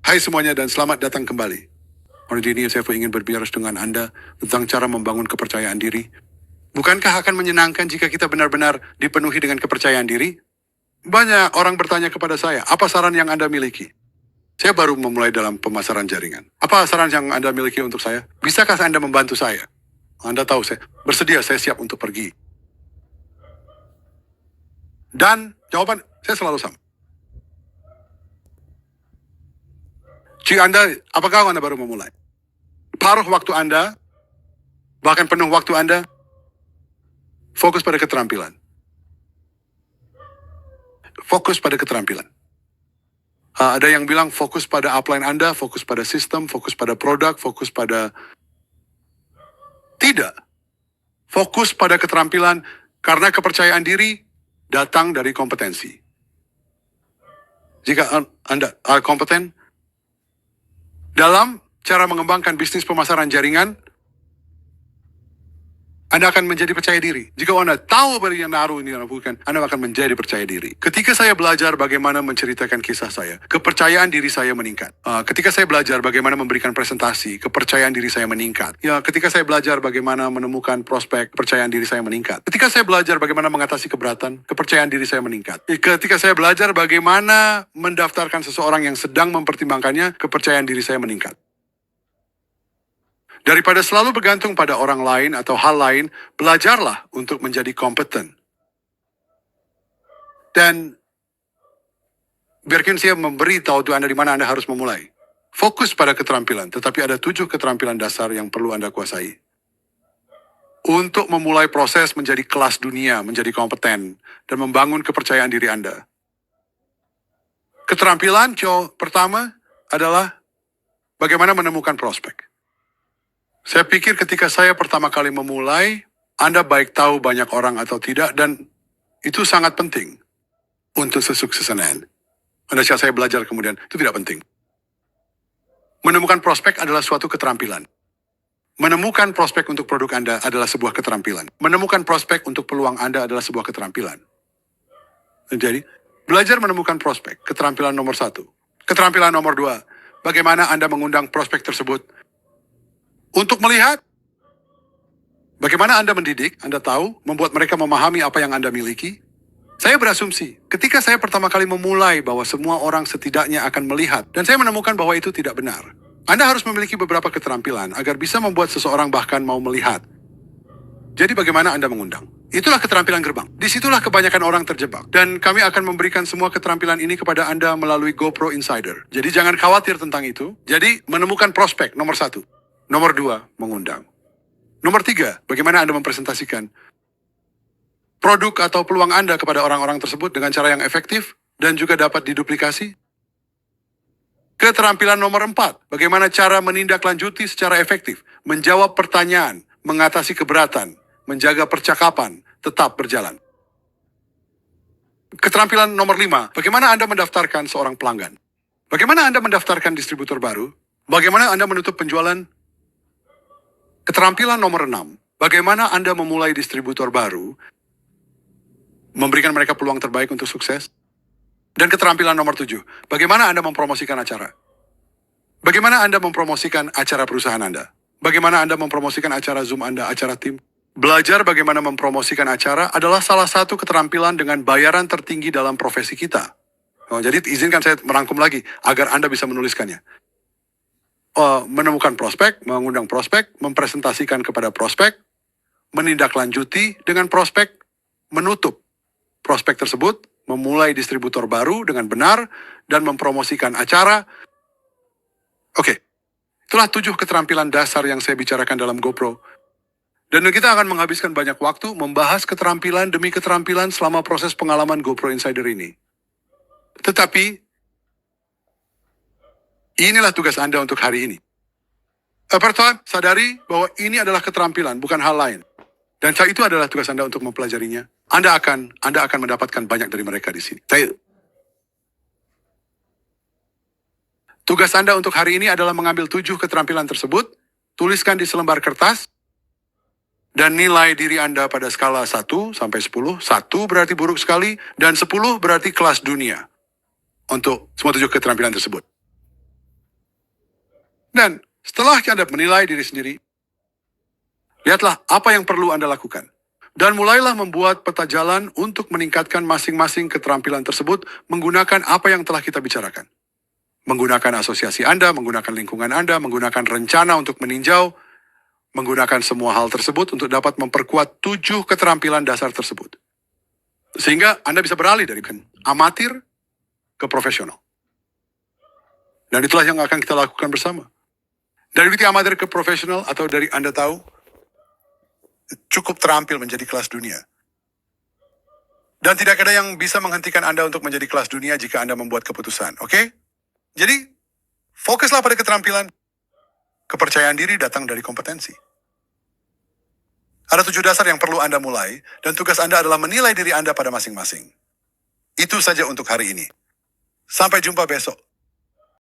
Hai semuanya dan selamat datang kembali. Hari ini saya ingin berbicara dengan Anda tentang cara membangun kepercayaan diri. Bukankah akan menyenangkan jika kita benar-benar dipenuhi dengan kepercayaan diri? Banyak orang bertanya kepada saya, apa saran yang Anda miliki? Saya baru memulai dalam pemasaran jaringan. Apa saran yang Anda miliki untuk saya? Bisakah Anda membantu saya? Anda tahu saya bersedia, saya siap untuk pergi. Dan jawaban saya selalu sama. Jika Anda, apakah Anda baru memulai? Paruh waktu Anda, bahkan penuh waktu Anda, fokus pada keterampilan. Fokus pada keterampilan. Ada yang bilang fokus pada upline Anda, fokus pada sistem, fokus pada produk, fokus pada... Tidak. Fokus pada keterampilan karena kepercayaan diri datang dari kompetensi. Jika Anda kompeten dalam cara mengembangkan bisnis pemasaran jaringan, Anda akan menjadi percaya diri. Jika Anda tahu bahwa yang naruh ini bukan, Anda akan menjadi percaya diri. Ketika saya belajar bagaimana menceritakan kisah saya, kepercayaan diri saya meningkat. Ketika saya belajar bagaimana memberikan presentasi, kepercayaan diri saya meningkat. Ketika saya belajar bagaimana menemukan prospek, kepercayaan diri saya meningkat. Ketika saya belajar bagaimana mengatasi keberatan, kepercayaan diri saya meningkat. Ketika saya belajar bagaimana mendaftarkan seseorang yang sedang mempertimbangkannya, kepercayaan diri saya meningkat. Daripada selalu bergantung pada orang lain atau hal lain, belajarlah untuk menjadi kompeten. Dan biarkan saya memberi tahu Anda di mana Anda harus memulai. Fokus pada keterampilan, tetapi ada 7 keterampilan dasar yang perlu Anda kuasai. Untuk memulai proses menjadi kelas dunia, menjadi kompeten, dan membangun kepercayaan diri Anda. Keterampilan pertama adalah bagaimana menemukan prospek. Saya pikir ketika saya pertama kali memulai, Anda baik tahu banyak orang atau tidak, dan itu sangat penting untuk kesuksesan Anda. Pada saat saya belajar kemudian, itu tidak penting. Menemukan prospek adalah suatu keterampilan. Menemukan prospek untuk produk Anda adalah sebuah keterampilan. Menemukan prospek untuk peluang Anda adalah sebuah keterampilan. Jadi, belajar menemukan prospek, keterampilan nomor 1. Keterampilan nomor 2, bagaimana Anda mengundang prospek tersebut untuk melihat bagaimana Anda mendidik, Anda tahu, membuat mereka memahami apa yang Anda miliki. Saya berasumsi, ketika saya pertama kali memulai bahwa semua orang setidaknya akan melihat, dan saya menemukan bahwa itu tidak benar. Anda harus memiliki beberapa keterampilan agar bisa membuat seseorang bahkan mau melihat. Jadi bagaimana Anda mengundang? Itulah keterampilan gerbang. Disitulah kebanyakan orang terjebak. Dan kami akan memberikan semua keterampilan ini kepada Anda melalui GoPro Insider. Jadi jangan khawatir tentang itu. Jadi menemukan prospek, nomor 1. Nomor 2, mengundang. Nomor 3, bagaimana Anda mempresentasikan produk atau peluang Anda kepada orang-orang tersebut dengan cara yang efektif dan juga dapat diduplikasi. Keterampilan nomor 4, bagaimana cara menindaklanjuti secara efektif, menjawab pertanyaan, mengatasi keberatan, menjaga percakapan, tetap berjalan. Keterampilan nomor 5, bagaimana Anda mendaftarkan seorang pelanggan. Bagaimana Anda mendaftarkan distributor baru, bagaimana Anda menutup penjualan. Keterampilan nomor 6, bagaimana Anda memulai distributor baru, memberikan mereka peluang terbaik untuk sukses. Dan keterampilan nomor 7, bagaimana Anda mempromosikan acara. Bagaimana Anda mempromosikan acara perusahaan Anda. Bagaimana Anda mempromosikan acara Zoom Anda, acara tim. Belajar bagaimana mempromosikan acara adalah salah satu keterampilan dengan bayaran tertinggi dalam profesi kita. Jadi izinkan saya merangkum lagi, agar Anda bisa menuliskannya. Menemukan prospek, mengundang prospek, mempresentasikan kepada prospek, menindaklanjuti dengan prospek, menutup prospek tersebut, memulai distributor baru dengan benar, dan mempromosikan acara. Oke, itulah 7 keterampilan dasar yang saya bicarakan dalam GoPro. Dan kita akan menghabiskan banyak waktu membahas keterampilan demi keterampilan selama proses pengalaman GoPro Insider ini. Tetapi, inilah tugas Anda untuk hari ini. Pertama, sadari bahwa ini adalah keterampilan, bukan hal lain. Dan itu adalah tugas Anda untuk mempelajarinya. Anda akan mendapatkan banyak dari mereka di sini. Tugas Anda untuk hari ini adalah mengambil 7 keterampilan tersebut, tuliskan di selembar kertas, dan nilai diri Anda pada skala 1 sampai 10. 1 berarti buruk sekali, dan 10 berarti kelas dunia. Untuk semua 7 keterampilan tersebut. Dan setelah Anda menilai diri sendiri, lihatlah apa yang perlu Anda lakukan. Dan mulailah membuat peta jalan untuk meningkatkan masing-masing keterampilan tersebut menggunakan apa yang telah kita bicarakan. Menggunakan asosiasi Anda, menggunakan lingkungan Anda, menggunakan rencana untuk meninjau, menggunakan semua hal tersebut untuk dapat memperkuat 7 keterampilan dasar tersebut. Sehingga Anda bisa beralih dari amatir ke profesional. Dan itulah yang akan kita lakukan bersama. Dari titik amatir ke profesional atau dari Anda tahu, cukup terampil menjadi kelas dunia. Dan tidak ada yang bisa menghentikan Anda untuk menjadi kelas dunia jika Anda membuat keputusan, oke? Jadi, fokuslah pada keterampilan. Kepercayaan diri datang dari kompetensi. Ada 7 dasar yang perlu Anda mulai, dan tugas Anda adalah menilai diri Anda pada masing-masing. Itu saja untuk hari ini. Sampai jumpa besok.